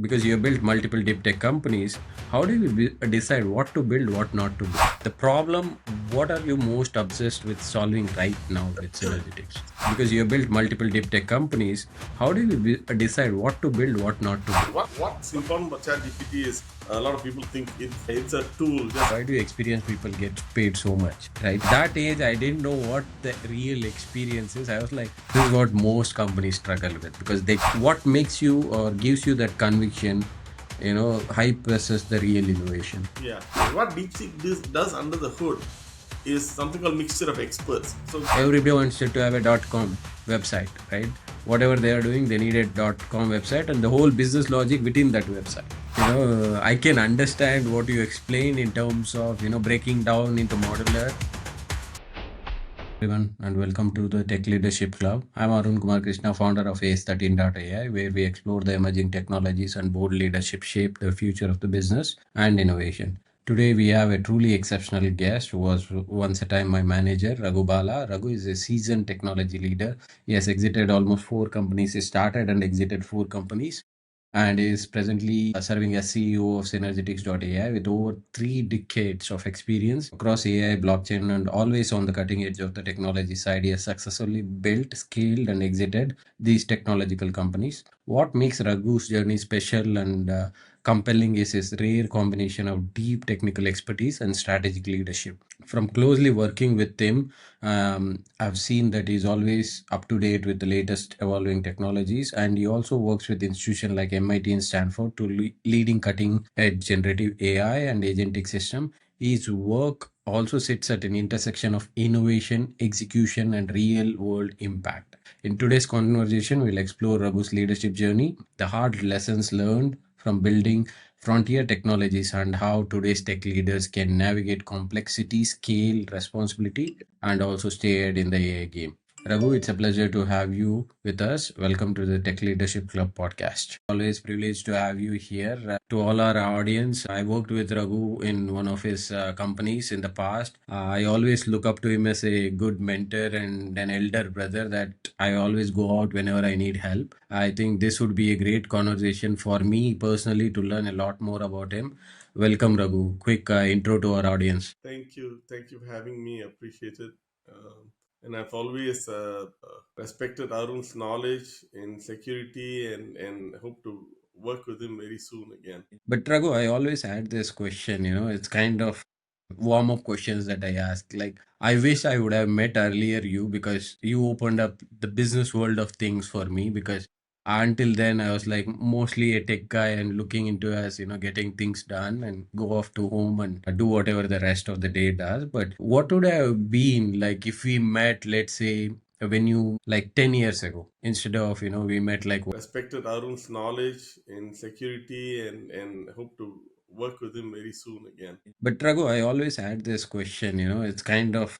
because you built multiple deep tech companies, how do you decide what to build, what not to build? The problem, what are you most obsessed with solving right now with Synergetics? Because you built multiple deep tech companies, how do you decide what to build, what not to build? What's important about ChatGPT is a lot of people think it's a tool. Why do you experience people get paid so much, right? That age, I didn't know what the real experience is. I was like, this is what most companies struggle with, because they, what makes you or gives you that conviction, hype versus the real innovation. Yeah. What DeepSeek does under the hood is something called mixture of experts. So Everybody wants to have a .com website, right? Whatever they are doing, they need a .com website and the whole business logic within that website. I can understand what you explain in terms of, breaking down into modular. Everyone, and welcome to the Tech Leadership Club. I'm Arun Kumar Krishna, founder of AS13.ai, where we explore the emerging technologies and bold leadership shape the future of the business and innovation. Today, we have a truly exceptional guest who was once a time my manager, Raghu Bala. Raghu is a seasoned technology leader. He has exited almost four companies. He started and exited four companies and is presently serving as CEO of Synergetics.ai with over 3 decades of experience across AI, blockchain, and always on the cutting edge of the technology side. He has successfully built, scaled, and exited these technological companies. What makes Raghu's journey special and compelling is his rare combination of deep technical expertise and strategic leadership. From closely working with him, I've seen that he's always up to date with the latest evolving technologies, and he also works with institutions like MIT and Stanford to leading cutting edge generative AI and agentic system. His work also sits at an intersection of innovation, execution, and real world impact. In today's conversation, we'll explore Raghu's leadership journey, the hard lessons learned from building frontier technologies, and how today's tech leaders can navigate complexity, scale, responsibility, and also stay ahead in the AI game. Raghu, it's a pleasure to have you with us. Welcome to the Tech Leadership Club podcast. Always privileged to have you here. To all our audience, I worked with Raghu in one of his companies in the past. I always look up to him as a good mentor and an elder brother that I always go out whenever I need help. I think this would be a great conversation for me personally to learn a lot more about him. Welcome, Raghu. Quick intro to our audience. thank you for having me. Appreciate it. And I've always respected Arun's knowledge in security and hope to work with him very soon again. But Raghu, I always had this question, it's kind of warm up questions that I ask. Like, I wish I would have met earlier you because you opened up the business world of things for me. Because until then, I was like mostly a tech guy and looking into as, getting things done and go off to home and do whatever the rest of the day does. But what would have been like if we met, let's say, when you like 10 years ago instead of, we met like Respected Arun's knowledge in security and hope to work with him very soon again. But Raghu, I always had this question, it's kind of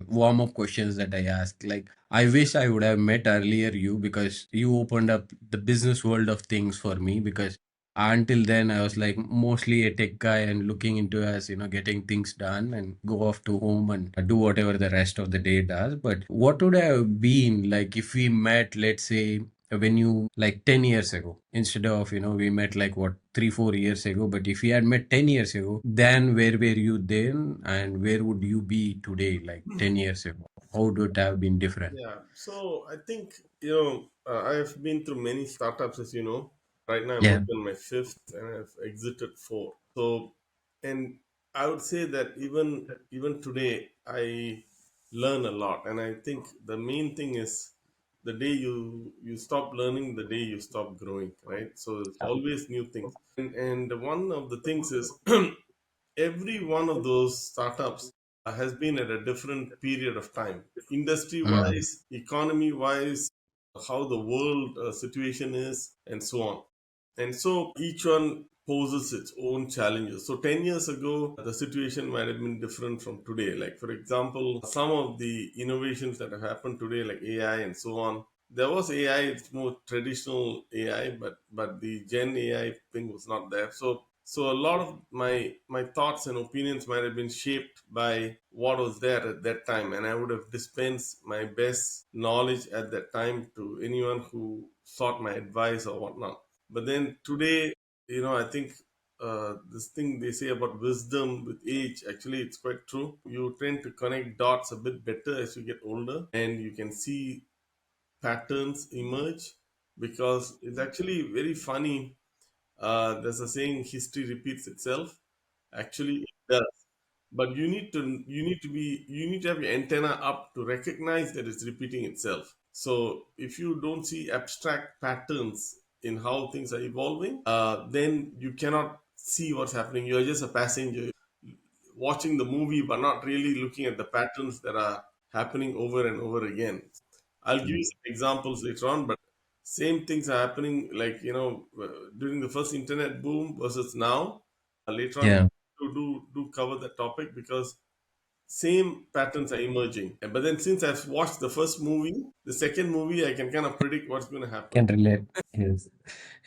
warm up questions that I ask. Like, I wish I would have met earlier you because you opened up the business world of things for me. Because until then, I was like mostly a tech guy and looking into as, getting things done and go off to home and do whatever the rest of the day does. But what would have been like if we met, let's say, when you like 10 years ago instead of we met like what 3 4 years ago, but if we had met 10 years ago, then where were you then and where would you be today, like 10 years ago? How would it have been different? Yeah. So I think, I have been through many startups, as you know. Right now I'm Yeah. working on my fifth and I've exited four. So, and I would say that even today I learn a lot. And I think the main thing is the day you stop learning, the day you stop growing, right? So it's always new things. And one of the things is every one of those startups has been at a different period of time, industry Mm. wise, economy wise, how the world situation is, and so on. And so each one poses its own challenges. So 10 years ago, the situation might have been different from today. Like, for example, some of the innovations that have happened today, like AI and so on, there was AI, it's more traditional AI, but the Gen AI thing was not there. So a lot of my thoughts and opinions might have been shaped by what was there at that time, and I would have dispensed my best knowledge at that time to anyone who sought my advice or whatnot. But then today, I think this thing they say about wisdom with age, actually, it's quite true. You tend to connect dots a bit better as you get older, and you can see patterns emerge because it's actually very funny. There's a saying, history repeats itself. Actually, it does. But you need to have your antenna up to recognize that it's repeating itself. So if you don't see abstract patterns in how things are evolving, then you cannot see what's happening. You're just a passenger watching the movie, but not really looking at the patterns that are happening over and over again. I'll give you some examples later on, but same things are happening, like, during the first internet boom versus now. Later on, Yeah, to do cover that topic because same patterns are emerging. But then since I've watched the first movie, the second movie, I can kind of predict what's going to happen. can relate. Yes.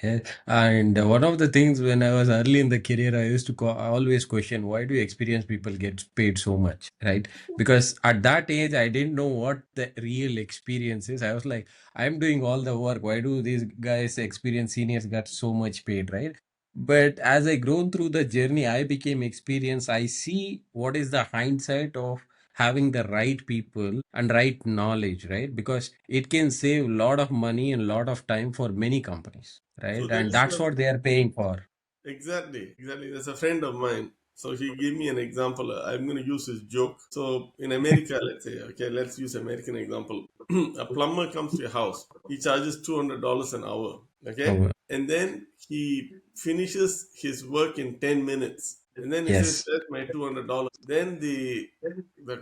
Yeah. And one of the things when I was early in the career, I used to I always question why do experienced people get paid so much, right? Because at that age, I didn't know what the real experience is. I was like, I'm doing all the work. Why do these guys, experienced seniors, got so much paid, right? But as I grown through the journey, I became experienced. I see what is the hindsight of having the right people and right knowledge, right? Because it can save a lot of money and a lot of time for many companies, So right? there And is that's what they are paying for. exactly, exactly. There's a friend of mine. So he gave me an example. I'm going to use his joke. So in America, let's say, okay, let's use American example. A plumber comes to your house. He charges $200 an hour. Okay, Oh, and then he finishes his work in 10 minutes, and then he says, yes. "That's my $200." Then the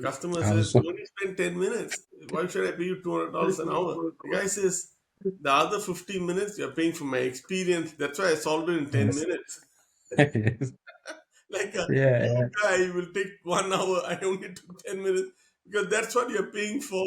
customer says, Also, "You only spent 10 minutes. Why should I pay you $200 an hour?" The guy says, the other 15 minutes you're paying for my experience. That's why I solved it in 10 yes. minutes. Yes. Like you Yeah, guy will take 1 hour. I only took 10 minutes because that's what you're paying for.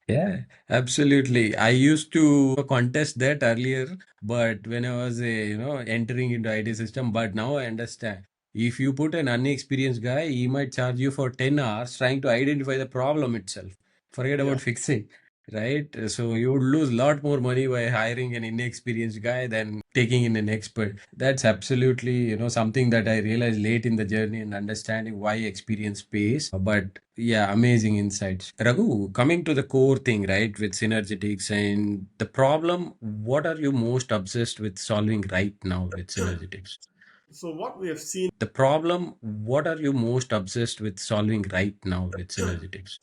yeah, absolutely. I used to contest that earlier, but when I was, entering into IT system, but now I understand. If you put an unexperienced guy, he might charge you for 10 hours trying to identify the problem itself. Forget Yeah. about fixing, right? So you would lose a lot more money by hiring an inexperienced guy than taking in an expert. That's absolutely, something that I realized late in the journey and understanding why experience pays. But yeah, amazing insights. Raghu, coming to the core thing, right, with synergetics and the problem, what are you most obsessed with solving right now with synergetics? So what we have seen, The problem, what are you most obsessed with solving right now with synergetics?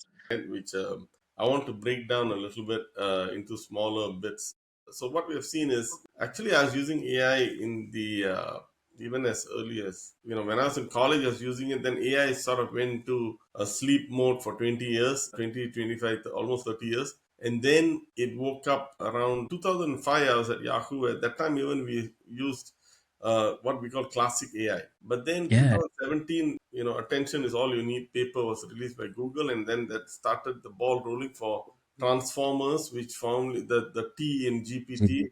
which I want to break down a little bit into smaller bits. So what we have seen is actually I was using AI in the even as early as when I was in college, I was using it. Then AI sort of went into a sleep mode for 20 years, 20, 25, almost 30 years. And then it woke up around 2005. I was at Yahoo. At that time, even we used what we call classic AI. But then Yeah, 2017, attention is all you need. Paper was released by Google, and then that started the ball rolling for transformers, which found the T in GPT,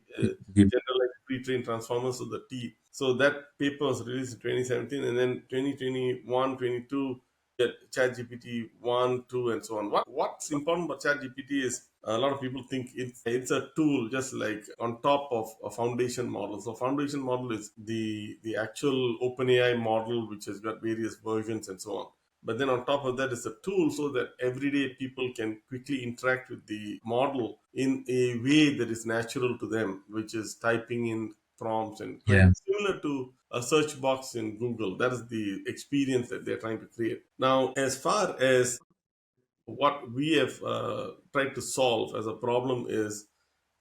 generalized pre-trained transformers, so the T. So that paper was released in 2017, and then 2021, 22 get ChatGPT 1, 2, and so on. What's important about ChatGPT is a lot of people think it's a tool just like on top of a foundation model. So foundation model is the actual OpenAI model, which has got various versions and so on. But then on top of that is a tool so that everyday people can quickly interact with the model in a way that is natural to them, which is typing in prompts and yeah, similar to a search box in Google. That is the experience that they're trying to create. Now, as far as what we have tried to solve as a problem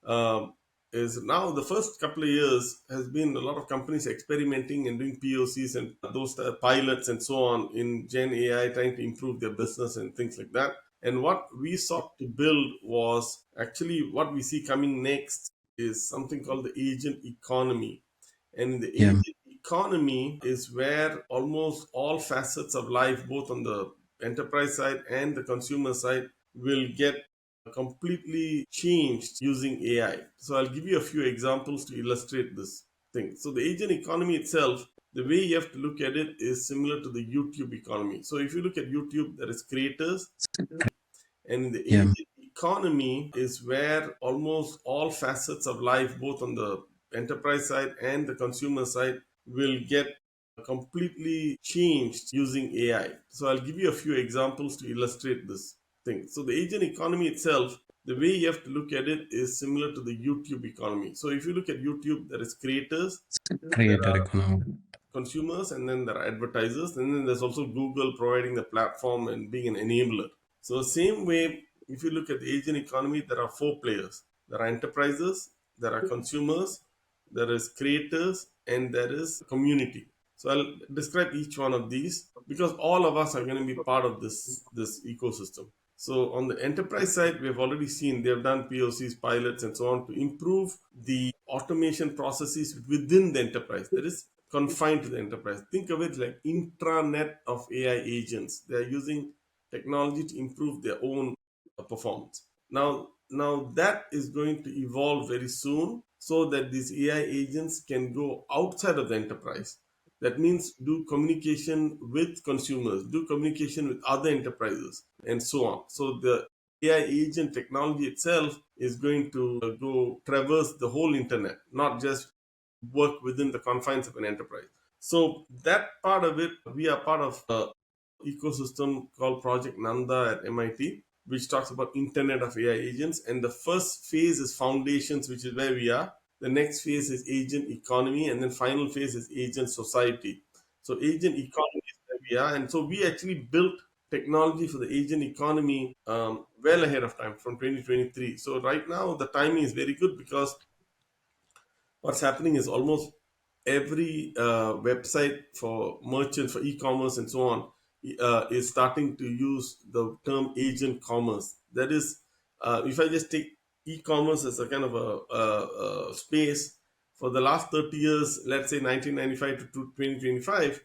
um, is now the first couple of years has been a lot of companies experimenting and doing POCs and those pilots and so on in Gen AI, trying to improve their business and things like that. And what we sought to build was actually what we see coming next is something called the agent economy. And the yeah, agent economy is where almost all facets of life, both on the enterprise side and the consumer side, will get completely changed using AI. So I'll give you a few examples to illustrate this thing. So the agent economy itself, the way you have to look at it is similar to the YouTube economy. So if you look at YouTube, there is creators, and the yeah, agent economy is where almost all facets of life, both on the enterprise side and the consumer side will get completely changed using AI. So I'll give you a few examples to illustrate this thing. So the agent economy itself, the way you have to look at it is similar to the YouTube economy. So if you look at YouTube, there is creators, there Creator are economy. consumers, and then there are advertisers, and then there's also Google providing the platform and being an enabler. So same way, if you look at the Asian economy, there are four players. There are enterprises, there are consumers, there is creators, and there is community. So I'll describe each one of these because all of us are going to be part of this ecosystem. So on the enterprise side, we have already seen they have done POCs, pilots, and so on to improve the automation processes within the enterprise. That is confined to the enterprise. Think of it like intranet of AI agents. They are using technology to improve their own performance. Now that is going to evolve very soon so that these AI agents can go outside of the enterprise. That means do communication with consumers, do communication with other enterprises, and so on. So the AI agent technology itself is going to go traverse the whole internet, not just work within the confines of an enterprise. So that part of it, we are part of a ecosystem called Project Nanda at MIT, which talks about Internet of AI agents. And the first phase is foundations, which is where we are. The next phase is agent economy, and then final phase is agent society. So agent economy is where we are, and so we actually built technology for the agent economy well ahead of time from 2023. So right now the timing is very good because what's happening is almost every website for merchants, for e-commerce and so on, is starting to use the term agent commerce. That is, if I just take e-commerce as a kind of a space for the last 30 years, let's say 1995 to 2025,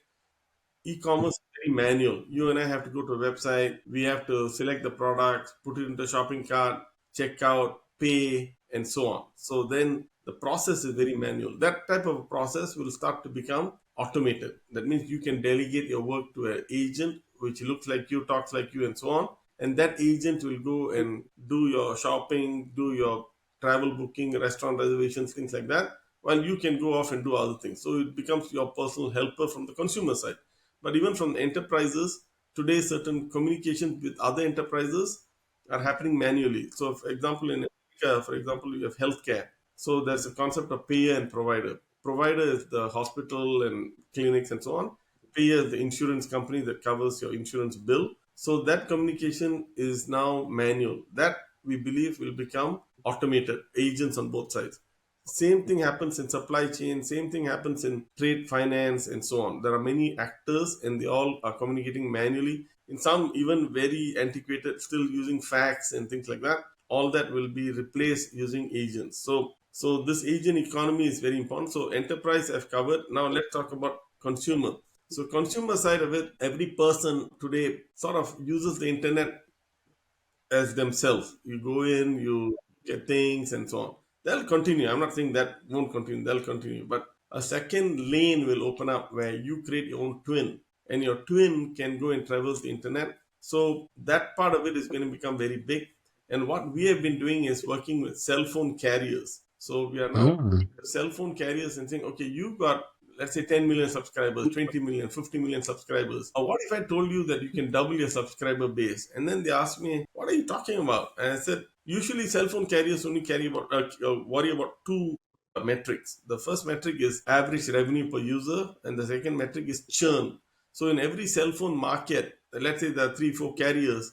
e-commerce is very manual. You and I have to go to a website. We have to select the product, put it into shopping cart, check out, pay, and so on. So then the process is very manual. That type of a process will start to become automated. That means you can delegate your work to an agent which looks like you, talks like you, and so on. And that agent will go and do your shopping, do your travel booking, restaurant reservations, things like that, while you can go off and do other things. So it becomes your personal helper from the consumer side. But even from enterprises, today certain communication with other enterprises are happening manually. So, for example, in America, for example, you have healthcare. So there's a concept of payer and provider. Provider is the hospital and clinics and so on. Payer is the insurance company that covers your insurance bill. So that communication is now manual. That we believe will become automated, agents on both sides. Same thing happens in supply chain, same thing happens in trade finance and so on. There are many actors and they all are communicating manually. In some even very antiquated, still using fax and things like that. All that will be replaced using agents. So this agent economy is very important. So enterprise I've covered. Now let's talk about consumer. So consumer side of it, every person today sort of uses the internet as themselves. You go in, you get things and so on. They'll continue. I'm not saying that won't continue, they'll continue. But a second lane will open up where you create your own twin and your twin can go and traverse the internet. So that part of it is going to become very big. And what we have been doing is working with cell phone carriers. So we are now Mm. cell phone carriers and saying, okay, you've got, let's say, 10 million subscribers, 20 million, 50 million subscribers. What if I told you that you can double your subscriber base? And then they asked me, what are you talking about? And I said, usually cell phone carriers only worry about two metrics. The first metric is average revenue per user, and the second metric is churn. So in every cell phone market, let's say there are three, four carriers,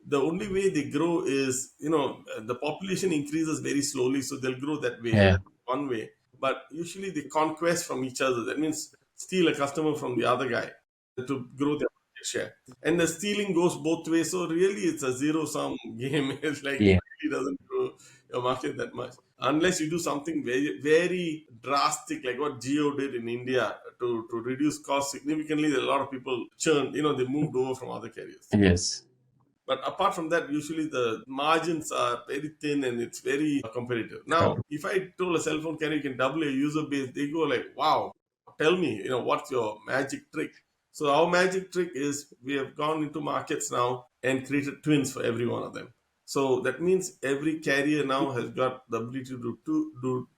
the only way they grow is, the population increases very slowly, so they'll grow that way. Yeah. That's one way. But usually they conquest from each other. That means steal a customer from the other guy to grow their market share. And the stealing goes both ways. So really it's a zero sum game. It's like it Yeah. really doesn't grow your market that much. Unless you do something very, very drastic, like what Geo did in India to reduce costs significantly, a lot of people churned, they moved over from other carriers. Yes. But apart from that, usually the margins are very thin and it's very competitive. Now, Correct. if I told a cell phone carrier you can double your user base, they go like, wow, tell me, what's your magic trick? So our magic trick is we have gone into markets now and created twins for every one of them. So that means every carrier now has got the ability to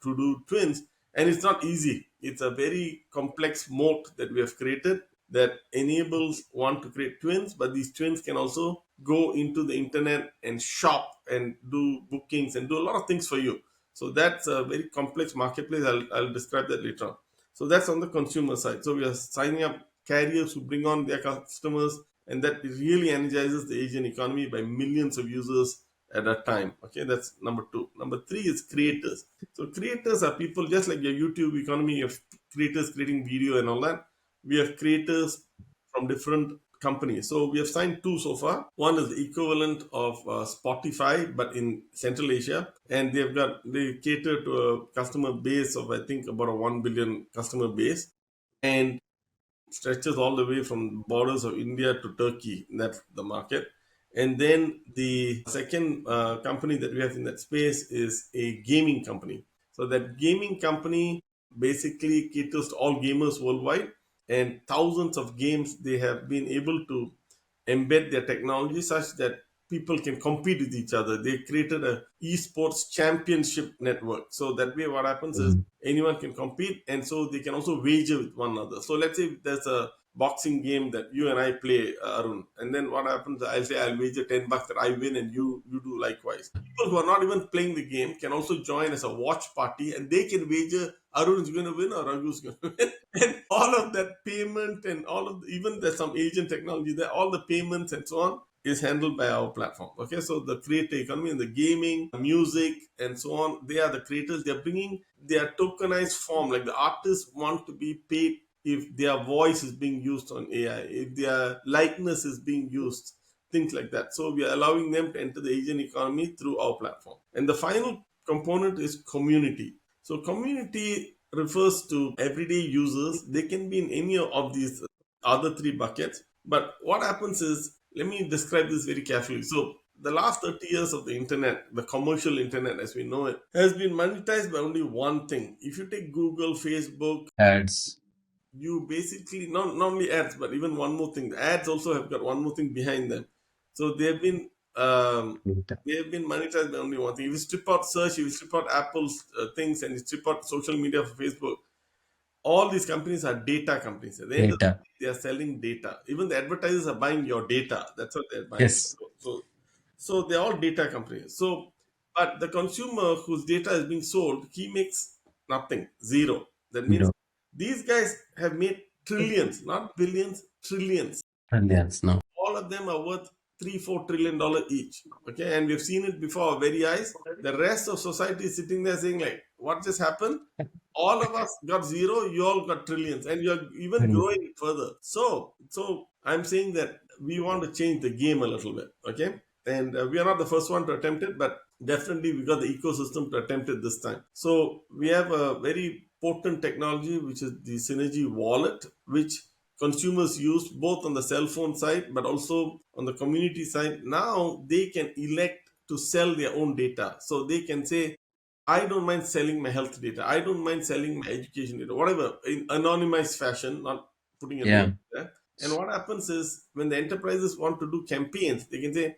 do twins. And it's not easy. It's a very complex moat that we have created that enables one to create twins, but these twins can also go into the internet and shop and do bookings and do a lot of things for you. So that's a very complex marketplace. I'll describe that later on. So that's on the consumer side. So we are signing up carriers who bring on their customers, and that really energizes the Asian economy by millions of users at a time. Okay, that's number two. Number three is creators. So creators are people just like your YouTube economy. You have creators creating video and all that. We have creators from different companies. So we have signed two so far. One is the equivalent of Spotify, but in Central Asia, and they cater to a customer base of I think about a 1 billion customer base, and stretches all the way from borders of India to Turkey. That's the market. And then the second company that we have in that space is a gaming company. So that gaming company basically caters to all gamers worldwide, and thousands of games they have been able to embed their technology such that people can compete with each other. They created a esports championship network. So that way what happens is Mhm. anyone can compete, and so they can also wager with one another. So let's say there's a boxing game that you and I play, Arun, and then what happens, I'll say I'll wager $10 that I win and you do likewise. People who are not even playing the game can also join as a watch party, and they can wager Arun is going to win or Raghu's going to win. And all of that payment and all of even there's some agent technology there, all the payments and so on is handled by our platform. Okay, so the creator economy and the gaming, music, and so on, they are the creators. They're bringing their tokenized form. Like the artists want to be paid if their voice is being used on AI, if their likeness is being used, things like that. So we are allowing them to enter the Asian economy through our platform. And the final component is community. So community refers to everyday users. They can be in any of these other three buckets. But what happens is, let me describe this very carefully. So the last 30 years of the internet, the commercial internet as we know it, has been monetized by only one thing. If you take Google, Facebook, Ads, you basically not only ads, but even one more thing. The ads also have got one more thing behind them. So data, they have been monetized by only one thing. If you strip out search, if you strip out Apple's things, and you strip out social media for Facebook, all these companies are data companies. At the end of the data. day, they are selling data. Even the advertisers are buying your data. That's what they're buying. Yes, So they're all data companies. So, but the consumer whose data is being sold, he makes nothing, zero. That means zero. these guys have made trillions, not billions, trillions. Brilliance now. All of them are worth $3-4 trillion each. Okay, and we've seen it before our very eyes. The rest of society is sitting there saying, like, what just happened? All of us got zero, you all got trillions, and you're even Brilliant. growing it further. So I'm saying that we want to change the game a little bit. Okay, and we are not the first one to attempt it, but definitely we got the ecosystem to attempt it this time. So we have a very potent technology which is the Synergy wallet, which consumers use both on the cell phone side but also on the community side. Now they can elect to sell their own data. So they can say, I don't mind selling my health data. I don't mind selling my education data, whatever, in anonymized fashion, not putting a name Yeah. there. And what happens is when the enterprises want to do campaigns, they can say,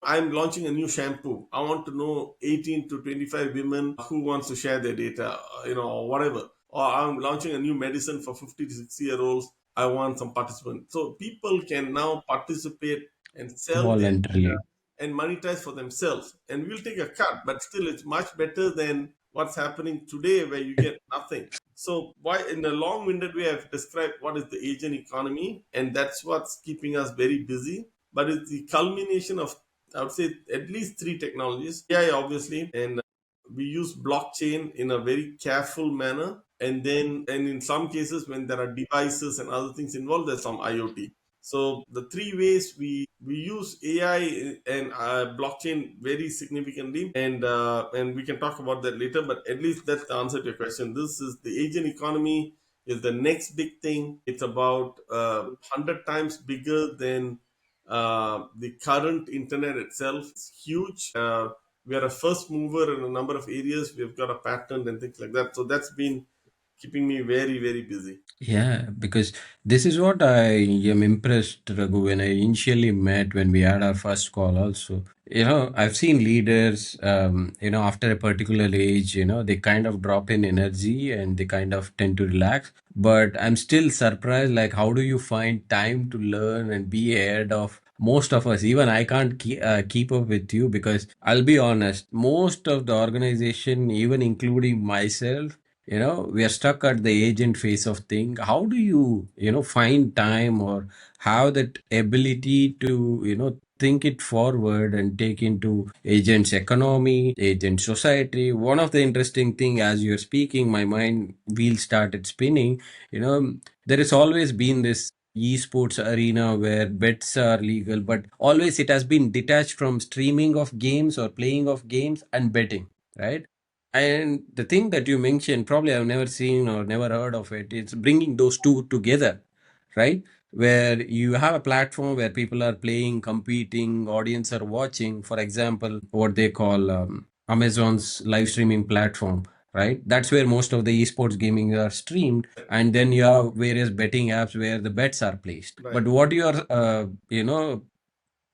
I'm launching a new shampoo. I want to know 18 to 25 women who wants to share their data, or whatever. Or I'm launching a new medicine for 50 to 60 year olds. I want some participants. So people can now participate and sell their data Voluntarily. and monetize for themselves. And we'll take a cut, but still it's much better than what's happening today where you get nothing. So why in a long-winded way I've described what is the Asian economy, and that's what's keeping us very busy. But it's the culmination of, I would say, at least three technologies. AI obviously, and we use blockchain in a very careful manner. And in some cases when there are devices and other things involved, there's some IoT. So the three ways we use AI and blockchain very significantly, and we can talk about that later. But at least that's the answer to your question. This is the Asian economy is the next big thing. It's about 100 times bigger than the current internet itself. It's huge. We are a first mover in a number of areas. We've got a patent and things like that. So that's been keeping me very, very busy. Yeah, because this is what I am impressed, Raghu, when I initially met when we had our first call also. I've seen leaders, after a particular age, they kind of drop in energy and they kind of tend to relax. But I'm still surprised, like, how do you find time to learn and be ahead of most of us? Even I can't keep up with you because I'll be honest, most of the organization, even including myself, we are stuck at the agent phase of thing. How do you find time or have that ability to think it forward and take into agents economy, agent society? One of the interesting thing, as you're speaking, my mind wheel started spinning. There has always been this esports arena where bets are legal, but always it has been detached from streaming of games or playing of games and betting, right? And the thing that you mentioned, probably I've never seen or never heard of it. It's bringing those two together, right? Where you have a platform where people are playing, competing, audience are watching. For example, what they call Amazon's live streaming platform, right? That's where most of the esports gaming are streamed. And then you have various betting apps where the bets are placed. Right. But what you are,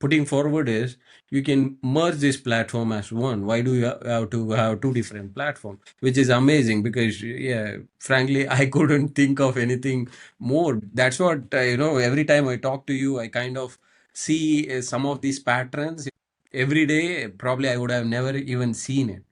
putting forward is you can merge this platform as one. Why do you have to have two different platforms? Which is amazing because, yeah, frankly, I couldn't think of anything more. That's what, every time I talk to you, I kind of see some of these patterns every day. Probably I would have never even seen it.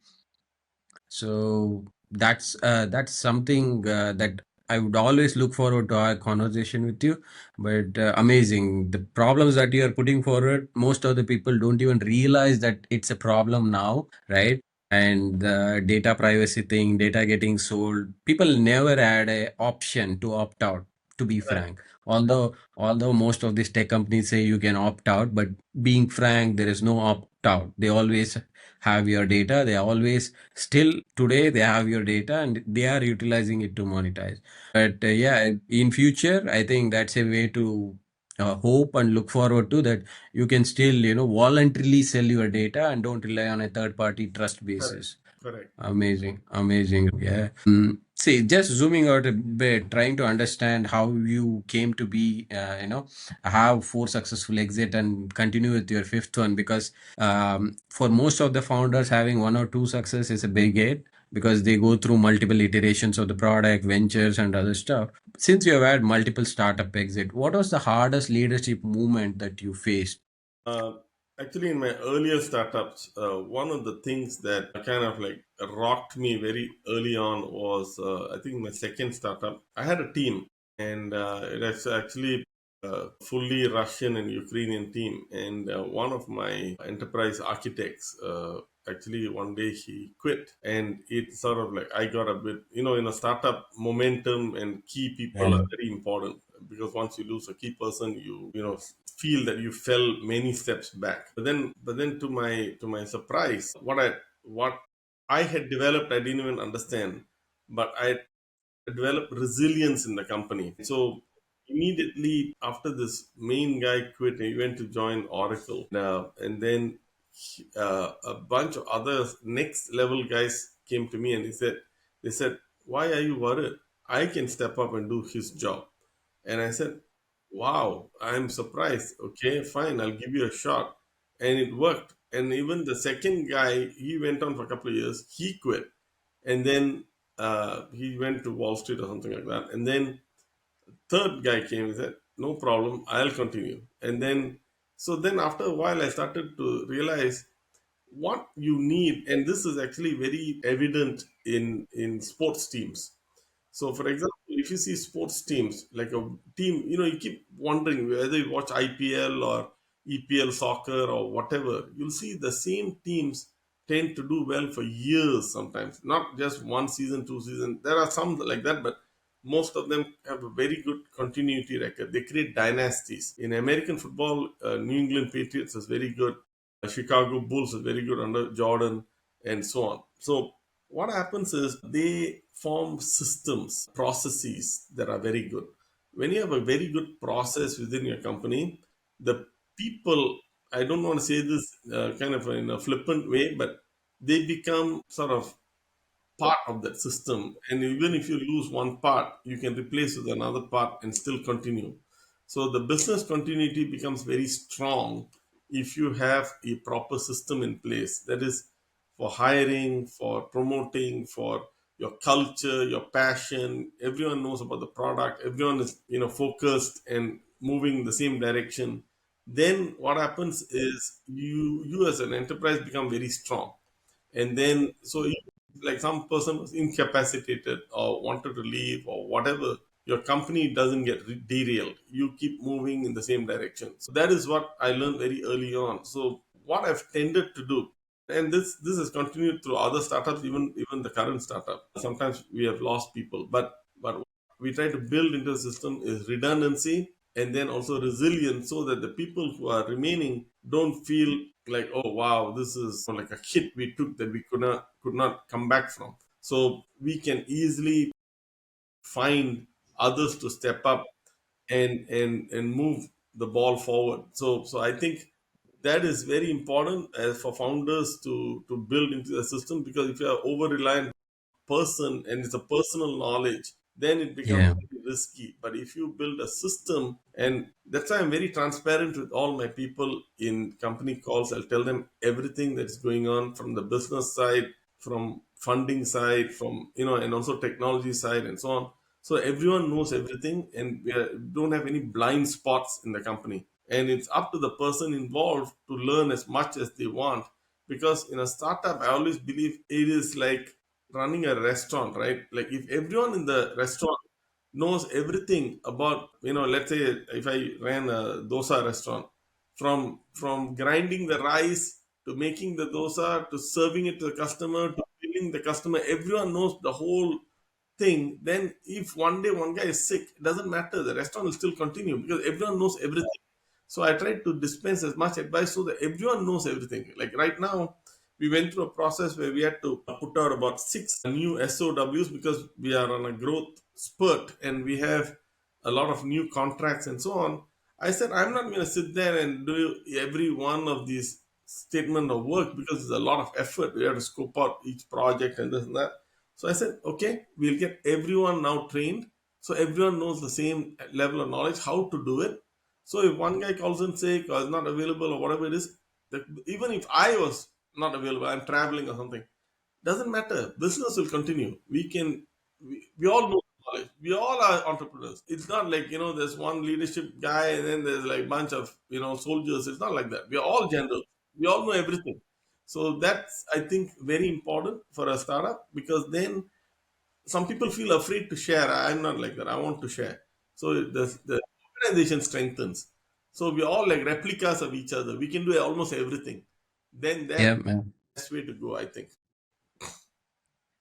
So that's something that I would always look forward to our conversation with you. But amazing, the problems that you are putting forward, most of the people don't even realize that it's a problem now, right? And the data privacy thing, data getting sold, people never had a option to opt out. To be Right. frank, although most of these tech companies say you can opt out, but being frank, there is no opt out. They always have your data. They always still today they have your data and they are utilizing it to monetize. But yeah, in future I think that's a way to hope and look forward to that. You can still voluntarily sell your data and don't rely on a third party trust Correct. basis. Correct. Amazing, amazing. Yeah. See, just zooming out a bit, trying to understand how you came to be, have four successful exit and continue with your fifth one. Because for most of the founders, having one or two success is a big hit because they go through multiple iterations of the product, ventures, and other stuff. Since you have had multiple startup exit, what was the hardest leadership movement that you faced? Uh, Actually, in my earlier startups, one of the things that kind of like rocked me very early on was, I think, my second startup. I had a team, and it was actually a fully Russian and Ukrainian team. And one of my enterprise architects, actually, one day he quit, and it sort of like I got a bit, in a startup, momentum and key people are very important because once you lose a key person, you feel that you fell many steps back. But then to my surprise, what I had developed, I didn't even understand, but I developed resilience in the company. So immediately after this main guy quit, he went to join Oracle, and then a bunch of other next level guys came to me and they said, "Why are you worried? I can step up and do his job." And I said, "Wow, I'm surprised. Okay, fine, I'll give you a shot." And it worked. And even the second guy, he went on for a couple of years. He quit, and then he went to Wall Street or something like that. And then third guy came and said, "No problem, I'll continue." And then, so then after a while, I started to realize what you need, and this is actually very evident in sports teams. So, for example, if you see sports teams, like a team, you keep wondering whether you watch IPL or EPL soccer or whatever, you'll see the same teams tend to do well for years sometimes, not just one season, two seasons. There are some like that, but most of them have a very good continuity record. They create dynasties. In American football, New England Patriots is very good. Chicago Bulls is very good under Jordan, and so on. So what happens is they form systems, processes that are very good. When you have a very good process within your company, the people, I don't want to say this kind of in a flippant way, but they become sort of part of that system. And even if you lose one part, you can replace with another part and still continue. So the business continuity becomes very strong if you have a proper system in place. That is for hiring, for promoting, for your culture, your passion. Everyone knows about the product. Everyone is focused and moving in the same direction. Then what happens is you as an enterprise become very strong. And then so if, like some person was incapacitated or wanted to leave or whatever, your company doesn't get derailed. You keep moving in the same direction. So that is what I learned very early on. So what I've tended to do, and this has continued through other startups, even the current startup. Sometimes we have lost people, but what we try to build into the system is redundancy and then also resilience, so that the people who are remaining don't feel like, oh wow, this is like a hit we took that we could not come back from. So we can easily find others to step up and move the ball forward. So I think that is very important as for founders to build into the system, because if you are over reliant person and it's a personal knowledge, then it becomes Yeah. very risky. But if you build a system, and that's why I'm very transparent with all my people in company calls. I'll tell them everything that's going on from the business side, from funding side, from and also technology side and so on. So everyone knows everything, and don't have any blind spots in the company. And it's up to the person involved to learn as much as they want, because in a startup, I always believe it is like running a restaurant, right? Like if everyone in the restaurant knows everything about, let's say if I ran a dosa restaurant, from grinding the rice to making the dosa to serving it to the customer to billing the customer, everyone knows the whole thing. Then if one day one guy is sick, it doesn't matter. The restaurant will still continue because everyone knows everything. So I try to dispense as much advice so that everyone knows everything. Like right now, we went through a process where we had to put out about 6 new SOWs because we are on a growth spurt and we have a lot of new contracts and so on. I said, I'm not going to sit there and do every one of these statement of work because it's a lot of effort. We have to scope out each project and this and that. So I said, okay, we'll get everyone now trained. So everyone knows the same level of knowledge, how to do it. So if one guy calls in sick or is not available or whatever it is, even if I was not available, I'm traveling or something, doesn't matter. Business will continue. We all know knowledge. We all are entrepreneurs. It's not like, there's one leadership guy and then there's like a bunch of, soldiers. It's not like that. We are all generals. We all know everything. So that's, I think, very important for a startup, because then some people feel afraid to share. I'm not like that. I want to share. So the organization strengthens. So we're all like replicas of each other. We can do almost everything. Then that's Yeah, the man. best way to go, I think.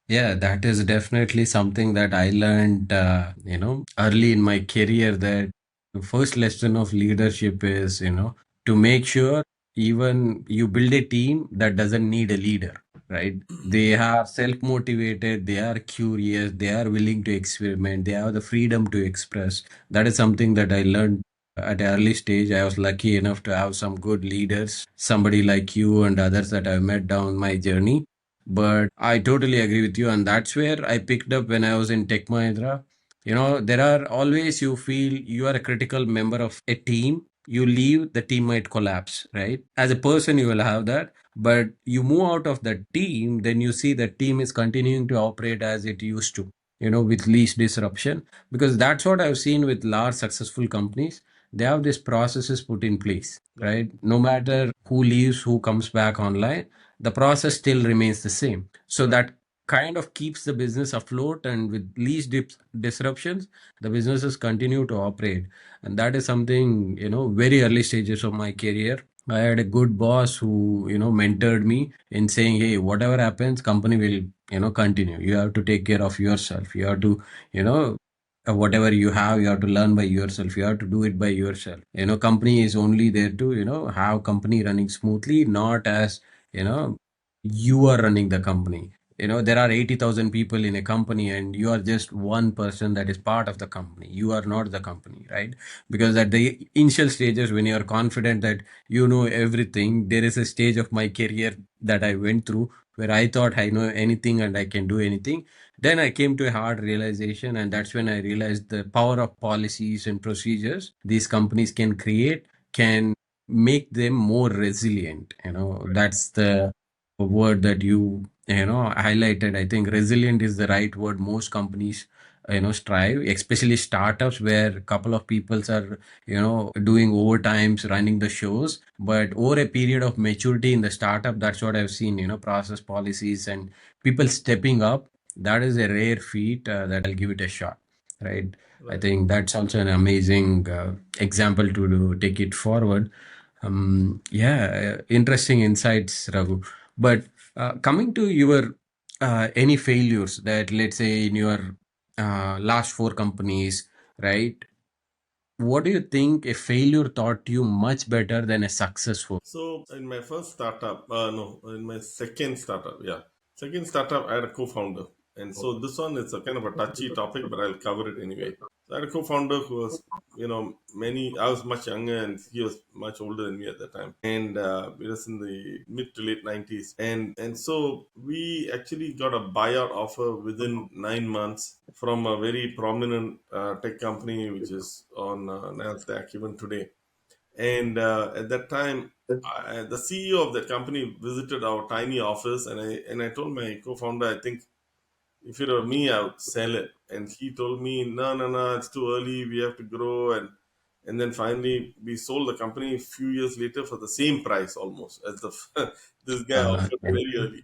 Yeah, that is definitely something that I learned, early in my career, that the first lesson of leadership is, to make sure even you build a team that doesn't need a leader, right? They are self-motivated, they are curious, they are willing to experiment, they have the freedom to express. That is something that I learned at an early stage. I was lucky enough to have some good leaders, somebody like you and others that I've met down my journey. But I totally agree with you, and that's where I picked up when I was in Tech Mahindra. There are always, you feel you are a critical member of a team. You leave, the team might collapse, right? As a person, you will have that, but you move out of that team, then you see the team is continuing to operate as it used to, with least disruption. Because that's what I've seen with large successful companies. They have these processes put in place, Yeah. right? No matter who leaves, who comes back online, the process still remains the same. So Right. that kind of keeps the business afloat, and with least disruptions, the businesses continue to operate. And that is something, very early stages of my career. I had a good boss who, mentored me in saying, hey, whatever happens, company will, continue. You have to take care of yourself. You have to, you know, whatever you have, you have to learn by yourself. You have to do it by yourself. Company is only there to, have company running smoothly, not as, you are running the company. There are 80,000 people in a company and you are just one person that is part of the company. You are not the company, right? Because at the initial stages, when you are confident that you know everything, there is a stage of my career that I went through where I thought I know anything and I can do anything. Then I came to a hard realization, and that's when I realized the power of policies and procedures these companies can create can make them more resilient. That's the word that you highlighted. I think resilient is the right word. Most companies strive, especially startups where a couple of peoples are doing overtimes running the shows, but over a period of maturity in the startup, that's what I've seen, process policies and people stepping up. That is a rare feat that I'll give it a shot, right? I Right. think that's also an amazing example to take it forward. Yeah, interesting insights, Raghu. But coming to your any failures that, let's say, in your last four companies, right? What do you think a failure taught you much better than a successful? So in my first startup, no, in my second startup, yeah, second startup, I had a co-founder, and so this one is a kind of a touchy topic, but I'll cover it anyway. So I had a co-founder who was, many. I was much younger, and he was much older than me at that time, and it was in the mid to late 90s, and so we actually got a buyout offer within 9 months from a very prominent tech company, which is on Nasdaq even today. And at that time, the CEO of that company visited our tiny office, and I told my co-founder, I think if it were me, I would sell it. And he told me, no, no, no, it's too early. We have to grow. And then finally, we sold the company a few years later for the same price almost as this guy offered Okay. very early.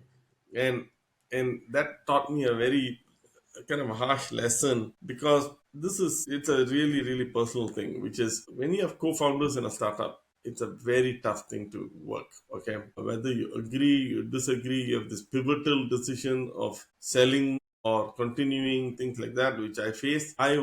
And and that taught me a very kind of a harsh lesson, because it's a really really personal thing, which is when you have co-founders in a startup, it's a very tough thing to work. Okay, whether you agree, you disagree, you have this pivotal decision of selling or continuing, things like that, which I faced. I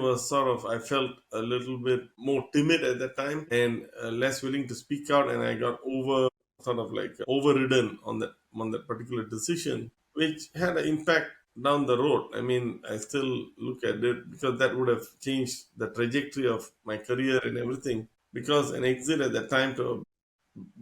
felt a little bit more timid at that time, and less willing to speak out, and I got overridden on that particular decision, which had an impact down the road. I mean, I still look at it, because that would have changed the trajectory of my career and everything. Because an exit at that time to a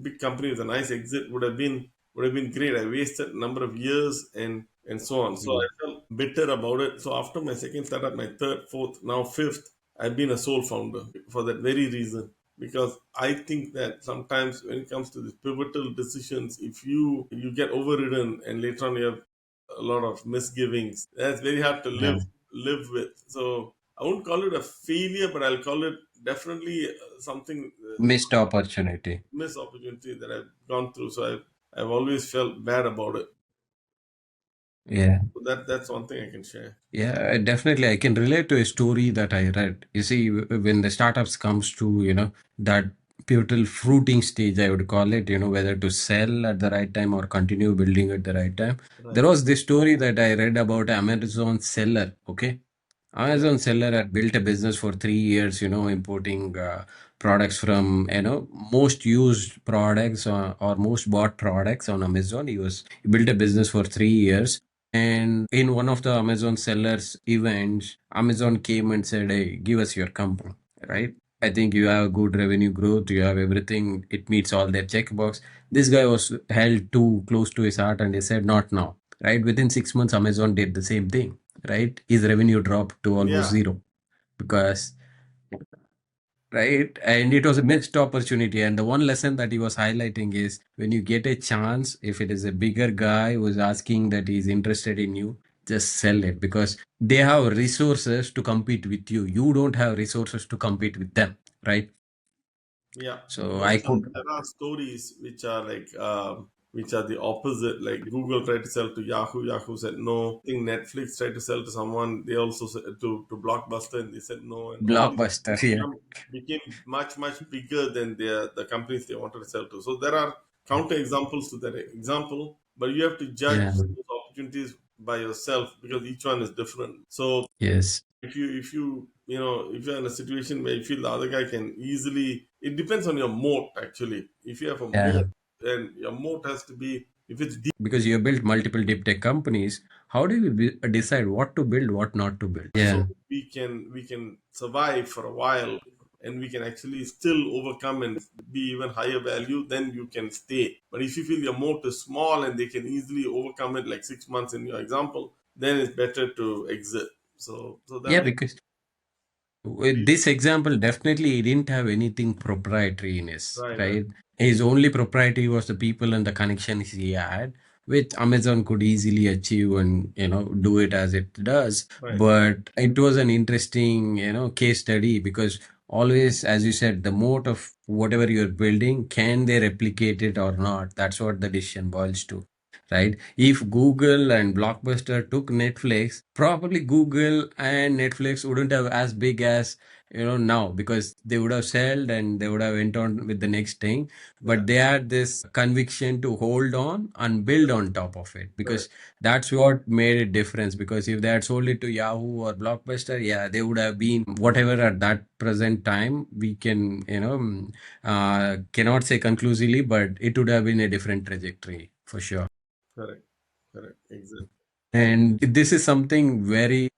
big company with a nice exit would have been great. I wasted a number of years and so on. So I felt bitter about it. So after my second startup, my third, fourth, now fifth, I've been a sole founder for that very reason. Because I think that sometimes when it comes to these pivotal decisions, if you get overridden and later on you have a lot of misgivings, that's very hard to Yeah. live with. So I won't call it a failure, but I'll call it definitely something, Missed opportunity. missed opportunity that I've gone through. So I've always felt bad about it. Yeah. So that's one thing I can share. Yeah, definitely. I can relate to a story that I read. You see, when the startups comes to, that pivotal fruiting stage, I would call it, whether to sell at the right time or continue building at the right time. There Right. was this story that I read about Amazon seller. Okay. Yeah. Amazon seller had built a business for 3 years, importing products from, most used products or most bought products on Amazon. He built a business for 3 years. And in one of the Amazon sellers events, Amazon came and said, "Hey, give us your company, right? I think you have good revenue growth, you have everything, it meets all their checkbox." This guy was held too close to his heart and he said, "Not now." Right? Within 6 months, Amazon did the same thing, right? His revenue dropped to almost Yeah. zero because, right? And it was a missed opportunity. And the one lesson that he was highlighting is when you get a chance, if it is a bigger guy who's asking that he's interested in you, just sell it because they have resources to compete with you. You don't have resources to compete with them, right? Yeah. So I Also, could there are stories which are which are the opposite. Like Google tried to sell to Yahoo, Yahoo said no. I think Netflix tried to sell to someone, they also said to Blockbuster, and they said no. And all these blockbuster, yeah. became much much bigger than the companies they wanted to sell to. So there are counter examples to that example, but you have to judge Yeah. those opportunities by yourself, because each one is different. So Yes. if you're in a situation where you feel the other guy can easily, it depends on your moat. Actually, if you have a Yeah. moat, then your moat has to be, if it's deep. Because you built multiple deep tech companies, how do you decide what to build, what not to build? So Yeah. we can survive for a while, and we can actually still overcome and be even higher value, then you can stay. But if you feel your moat is small and they can easily overcome it, like 6 months in your example, then it's better to exit. So Yeah, that's because with this example, definitely he didn't have anything proprietary in his, right, right, right? His only proprietary was the people and the connections he had, which Amazon could easily achieve and, do it as it does. right, But it was an interesting, case study because always, as you said, the moat of whatever you're building, can they replicate it or not? That's what the decision boils to. Right? If Google and Blockbuster took Netflix, probably Google and Netflix wouldn't have as big as now, because they would have sold and they would have went on with the next thing. yeah, But they had this conviction to hold on and build on top of it, correct, because that's what made a difference. Because if they had sold it to Yahoo or Blockbuster, yeah, they would have been whatever at that present time. We can cannot say conclusively, but it would have been a different trajectory for sure. correct, correct, exactly. And this is something very,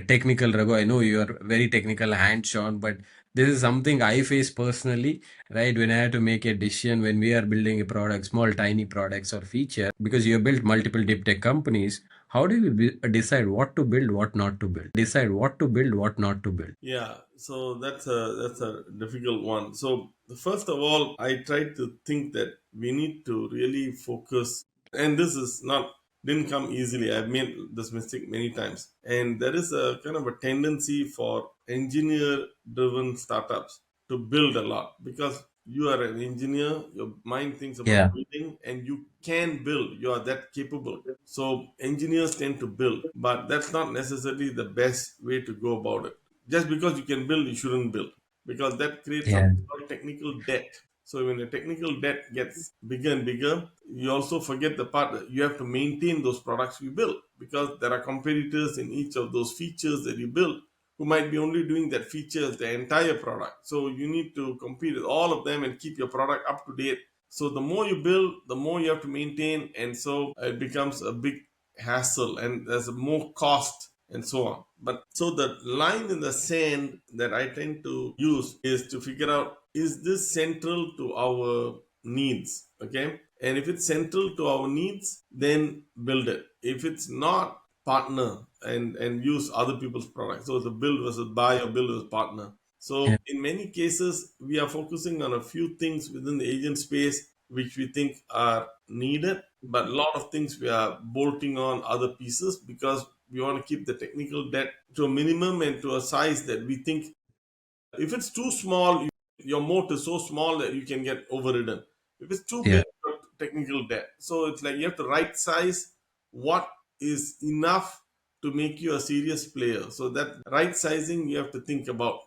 technical, Raghu. I know you are very technical, hands-on, but this is something I face personally, right? When I have to make a decision when we are building a product, small, tiny products or feature, because you have built multiple deep tech companies. How do you decide what to build, what not to build? Decide what to build, what not to build. Yeah, so that's a difficult one. So first of all, I try to think that we need to really focus, and this is not didn't come easily. I've made this mistake many times, and there is a kind of a tendency for engineer-driven startups to build a lot because you are an engineer. Your mind thinks about Yeah, building, and you can build. You are that capable. So engineers tend to build, but that's not necessarily the best way to go about it. Just because you can build, you shouldn't build because that creates yeah, something called technical debt. So when the technical debt gets bigger and bigger, you also forget the part that you have to maintain those products you build because there are competitors in each of those features that you build who might be only doing that feature as the entire product. So you need to compete with all of them and keep your product up to date. So the more you build, the more you have to maintain, and so it becomes a big hassle and there's more cost and so on. But so the line in the sand that I tend to use is to figure out, is this central to our needs? Okay. And if it's central to our needs, then build it. If it's not, partner and use other people's products. So it's a build versus buy or build versus partner. So yeah, in many cases, we are focusing on a few things within the agent space which we think are needed, but a lot of things we are bolting on other pieces because we want to keep the technical debt to a minimum and to a size that we think if it's too small, your moat is so small that you can get overridden. If it's too yeah. big, technical debt. So it's like you have to right size what is enough to make you a serious player. So that right sizing you have to think about.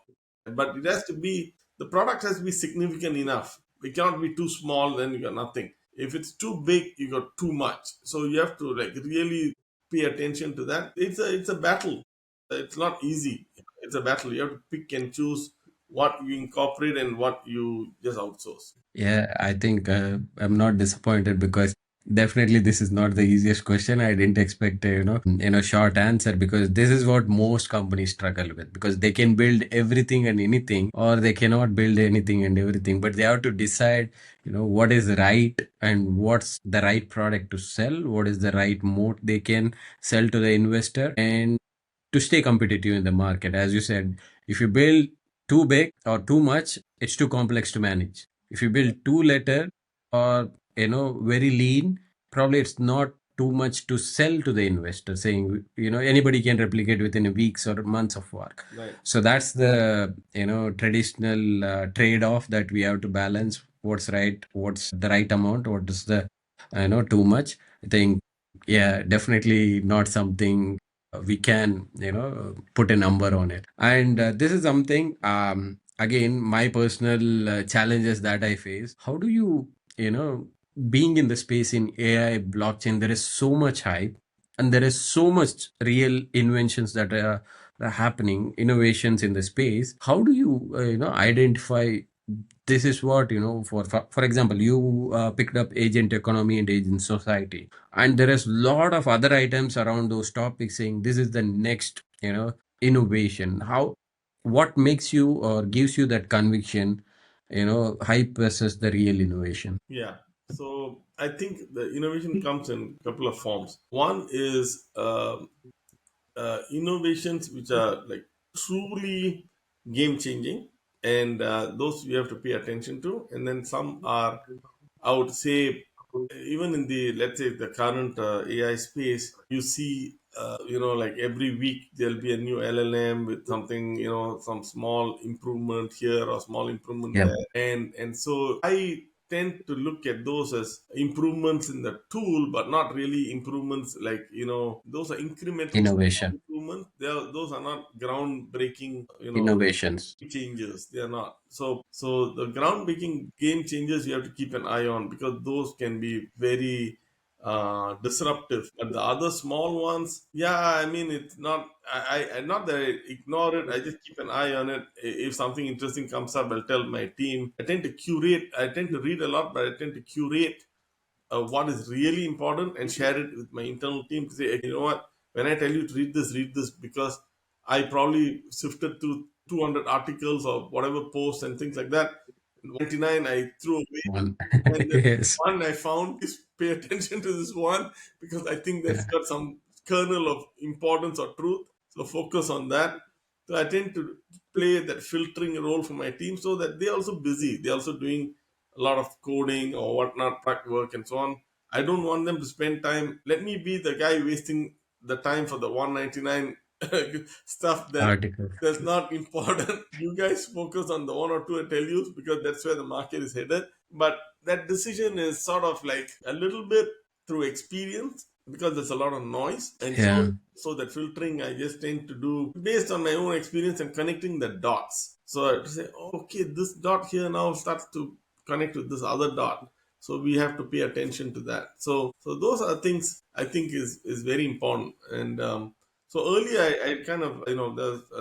But it has to be, the product has to be significant enough. It cannot be too small, then you got nothing. If it's too big, you got too much. So you have to like really pay attention to that. It's a battle. It's not easy. It's a battle. You have to pick and choose what you incorporate and what you just outsource. Yeah, I think I'm not disappointed because definitely this is not the easiest question. I didn't expect a, short answer, because this is what most companies struggle with, because they can build everything and anything, or they cannot build anything and everything, but they have to decide, what is right and what's the right product to sell, what is the right mode they can sell to the investor, and to stay competitive in the market. As you said, if you build too big or too much, it's too complex to manage. If you build too little or very lean, probably it's not too much to sell to the investor, saying anybody can replicate within a weeks or months of work. Right. So that's the traditional trade-off that we have to balance. What's right? What's the right amount? What is the too much? I think, yeah, definitely not something we can put a number on it. And this is something, again, my personal challenges that I face. How do being in the space in AI blockchain, there is so much hype and there is so much real inventions that are happening, innovations in the space. How do you identify this is what for example, you picked up agent economy and agent society, and there is a lot of other items around those topics saying this is the next innovation. How what makes you or gives you that conviction, hype versus the real innovation? Yeah. So I think the innovation comes in a couple of forms. One is innovations which are like truly game changing, and those you have to pay attention to. And then some are, I would say, even in the, let's say, the current AI space, you see, like every week there'll be a new LLM with something, some small improvement here or small improvement Yeah. there, and so I tend to look at those as improvements in the tool, but not really improvements, like, those are incremental small Innovation. improvements. Those are not groundbreaking, Innovations. changes. They are not. So the groundbreaking game changes you have to keep an eye on, because those can be very disruptive. But the other small ones, yeah, I mean, it's not. I not that I ignore it. I just keep an eye on it. If something interesting comes up, I'll tell my team. I tend to curate. I tend to read a lot, but I tend to curate what is really important and share it with my internal team to say, "Hey, you know what, when I tell you to read this, because I probably sifted through 200 articles or whatever posts and things like that. 99 I threw away, One. and the Yes. one I found is pay attention to this one, because I think that's Yeah. got some kernel of importance or truth. So focus on that. So I tend to play that filtering role for my team, so that they're also busy. They're also doing a lot of coding or whatnot, track work and so on. I don't want them to spend time. Let me be the guy wasting the time for the 199 stuff Article. that's not important. You guys focus on the one or two I tell you, because that's where the market is headed. But that decision is sort of like a little bit through experience, because there's a lot of noise. And Yeah. so that filtering I just tend to do based on my own experience and connecting the dots. So to say, oh, okay, this dot here now starts to connect with this other dot. So we have to pay attention to that. So those are things I think is very important. And so earlier I kind of,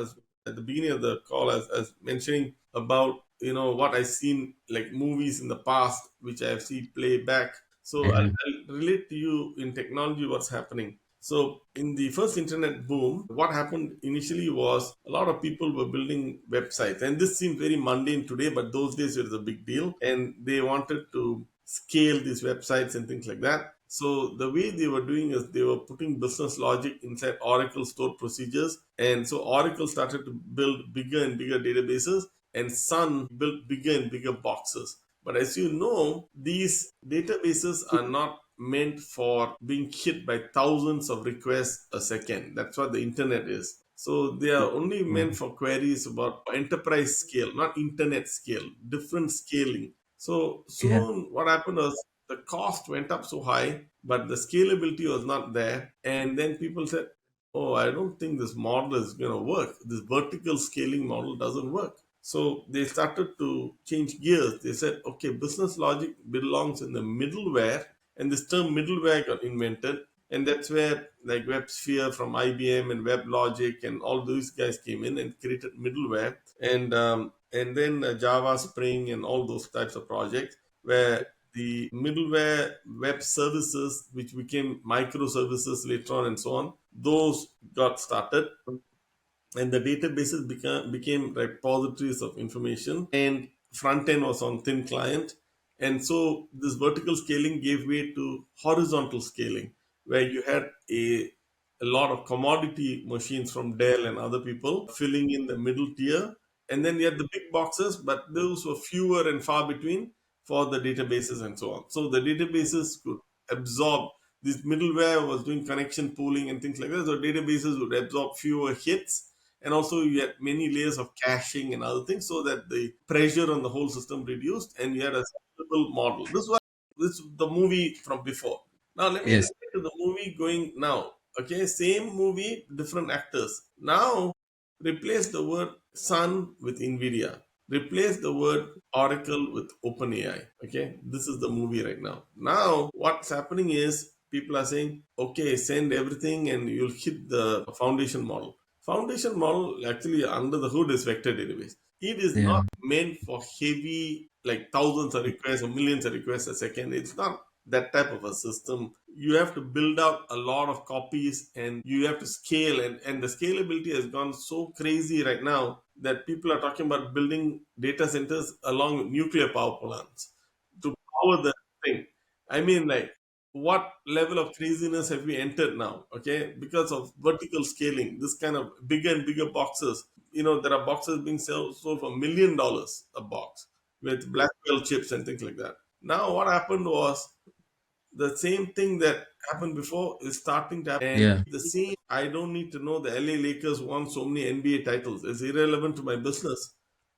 as at the beginning of the call, as mentioning about, what I've seen like movies in the past, which I have seen play back. So Yeah. I'll relate to you in technology what's happening. So in the first internet boom, what happened initially was a lot of people were building websites, and this seems very mundane today, but those days it was a big deal, and they wanted to scale these websites and things like that. So the way they were doing is they were putting business logic inside Oracle stored procedures, and so Oracle started to build bigger and bigger databases, and Sun built bigger and bigger boxes. But as you know, these databases are not meant for being hit by thousands of requests a second. That's what the internet is. So they are only meant Mm. for queries about enterprise scale, not internet scale, different scaling. So Yeah. soon what happened was the cost went up so high, but the scalability was not there. And then people said, oh, I don't think this model is going to work. This vertical scaling model doesn't work. So they started to change gears. They said, okay, business logic belongs in the middleware, and this term middleware got invented. And that's where like WebSphere from IBM and WebLogic and all those guys came in and created middleware. And then Java, Spring, and all those types of projects where the middleware web services, which became microservices later on and so on, those got started, and the databases became repositories of information, and front end was on thin client. And so this vertical scaling gave way to horizontal scaling, where you had a lot of commodity machines from Dell and other people filling in the middle tier, and then you had the big boxes, but those were fewer and far between for the databases and so on. So the databases could absorb, this middleware was doing connection pooling and things like that, so databases would absorb fewer hits, and also you had many layers of caching and other things, so that the pressure on the whole system reduced, and you had a scalable model. This is the movie from before. Now let me Yes. relate to the movie going now. Okay, same movie, different actors. Now replace the word sun with Nvidia. Replace the word Oracle with OpenAI. Okay, this is the movie right now. Now what's happening is people are saying, okay, send everything and you'll hit the foundation model. Foundation model actually under the hood is vector database. It is not Yeah. meant for heavy, like thousands of requests or millions of requests a second. It's not. that type of a system, you have to build out a lot of copies and you have to scale, and the scalability has gone so crazy right now that people are talking about building data centers along with nuclear power plants to power the thing. I mean, like, what level of craziness have we entered now? Okay, because of vertical scaling, this kind of bigger and bigger boxes. There are boxes being sold for $1 million a box with Blackwell chips and things like that. Now, what happened was the same thing that happened before is starting to happen. And Yeah. the same, I don't need to know the LA Lakers won so many NBA titles. It's irrelevant to my business.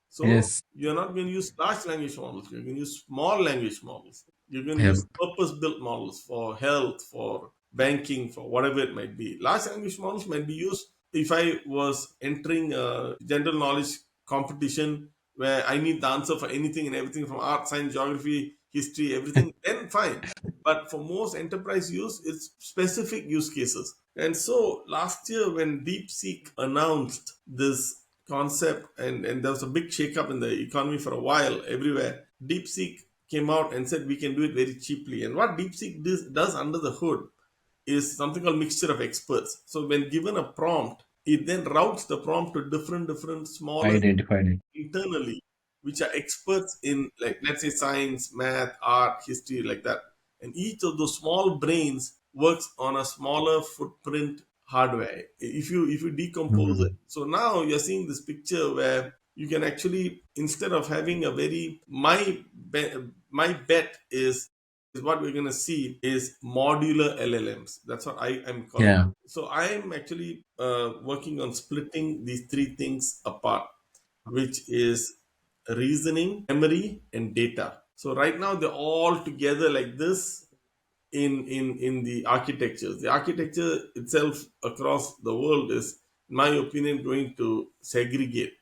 So Yes. you're not going to use large language models. You're going to use small language models. You're going to Yep. use purpose-built models for health, for banking, for whatever it might be. Large language models might be used if I was entering a general knowledge competition where I need the answer for anything and everything from art, science, geography, history, everything, then fine. But for most enterprise use, it's specific use cases. And so last year, when DeepSeek announced this concept, and there was a big shakeup in the economy for a while everywhere, DeepSeek came out and said we can do it very cheaply. And what DeepSeek does under the hood is something called mixture of experts. So when given a prompt, it then routes the prompt to different smaller Identified it. internally, which are experts in, like, let's say science, math, art, history, like that. And each of those small brains works on a smaller footprint hardware. If you decompose it, Mhm. so now you're seeing this picture where you can actually, instead of having a very my bet is what we're going to see is modular LLMs. That's what I am calling. Yeah. So I am actually working on splitting these three things apart, which is reasoning, memory, and data. So right now they're all together like this in the architectures. The architecture itself across the world is, in my opinion, going to segregate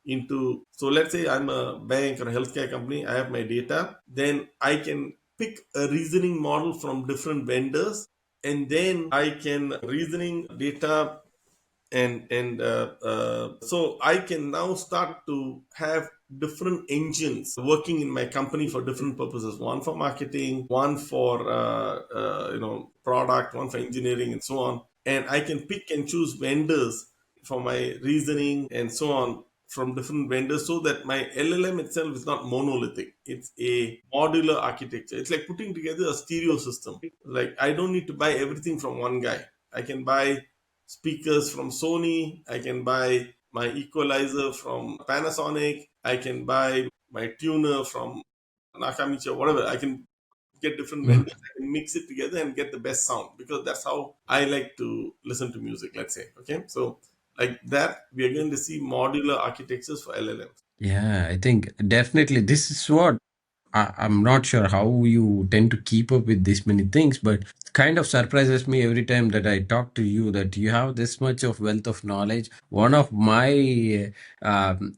into. So let's say I'm a bank or a healthcare company. I have my data. Then I can pick a reasoning model from different vendors, and then I can reasoning data, and so I can now start to have different engines working in my company for different purposes, one for marketing, one for product, one for engineering, and so on. And I can pick and choose vendors for my reasoning and so on from different vendors, so that my LLM itself is not monolithic. It's a modular architecture. It's like putting together a stereo system. Like, I don't need to buy everything from one guy. I can buy speakers from Sony. I can buy my equalizer from Panasonic. I can buy my tuner from Nakamichi or whatever. I can get different Mhm. vendors. I can mix it together and get the best sound, because that's how I like to listen to music, let's say. Okay. So, like that, we are going to see modular architectures for LLMs. Yeah, I think definitely this is what I'm not sure how you tend to keep up with this many things, but kind of surprises me every time that I talk to you that you have this much of wealth of knowledge. One of my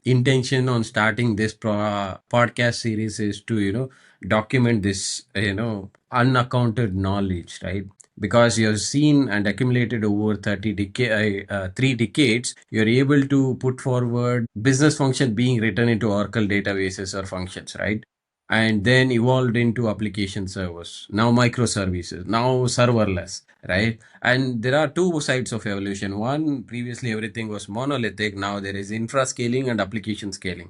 intention on starting this podcast series is to, document this, unaccounted knowledge, right? Because you've seen and accumulated over 3 decades, you're able to put forward business function being written into Oracle databases or functions, right? And then evolved into application servers, now microservices, now serverless, right? And there are two sides of evolution. One, previously everything was monolithic, now there is infra scaling and application scaling,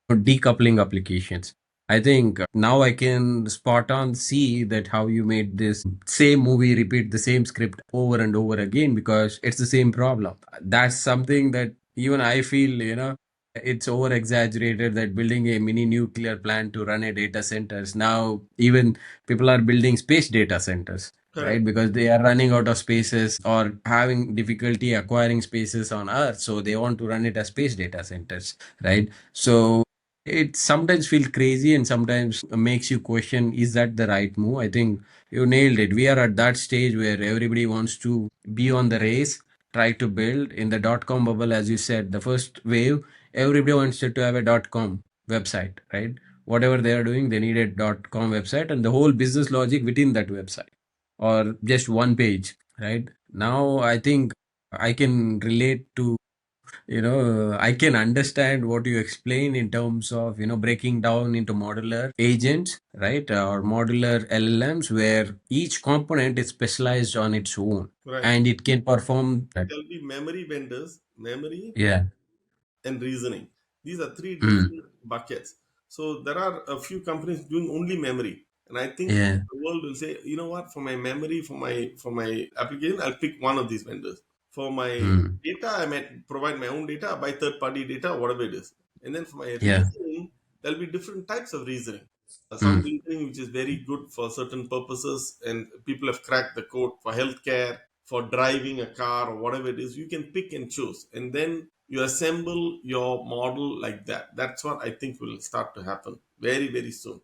decoupling applications. I think now I can spot on see that how you made this same movie repeat the same script over and over again because it's the same problem. That's something that even I feel, it's over exaggerated that building a mini nuclear plant to run a data centers. Now even people are building space data centers, right? Correct. Because they are running out of spaces or having difficulty acquiring spaces on Earth. So they want to run it as space data centers, right? So it sometimes feels crazy and sometimes makes you question, is that the right move? I think you nailed it. We are at that stage where everybody wants to be on the race, try to build in the dot com bubble, as you said, the first wave, everybody wants to have a dot com website, right? Whatever they are doing, they need a dot com website and the whole business logic within that website or just one page, right? Now I think I can relate to I can understand what you explain in terms of, breaking down into modular agents, right? Or modular LLMs where each component is specialized on its own Right. and it can perform that. There'll be memory vendors, memory Yeah. and reasoning. These are three Mm. different buckets. So there are a few companies doing only memory, and I think Yeah. the world will say, you know what, for my memory, for my application, I'll pick one of these vendors. For my Mm. data, I might provide my own data, buy third party data, whatever it is. And then for my Yeah. reasoning, there'll be different types of reasoning. Some Mm. reasoning which is very good for certain purposes, and people have cracked the code for healthcare, for driving a car or whatever it is. You can pick and choose, and then you assemble your model like that. That's what I think will start to happen very, very soon.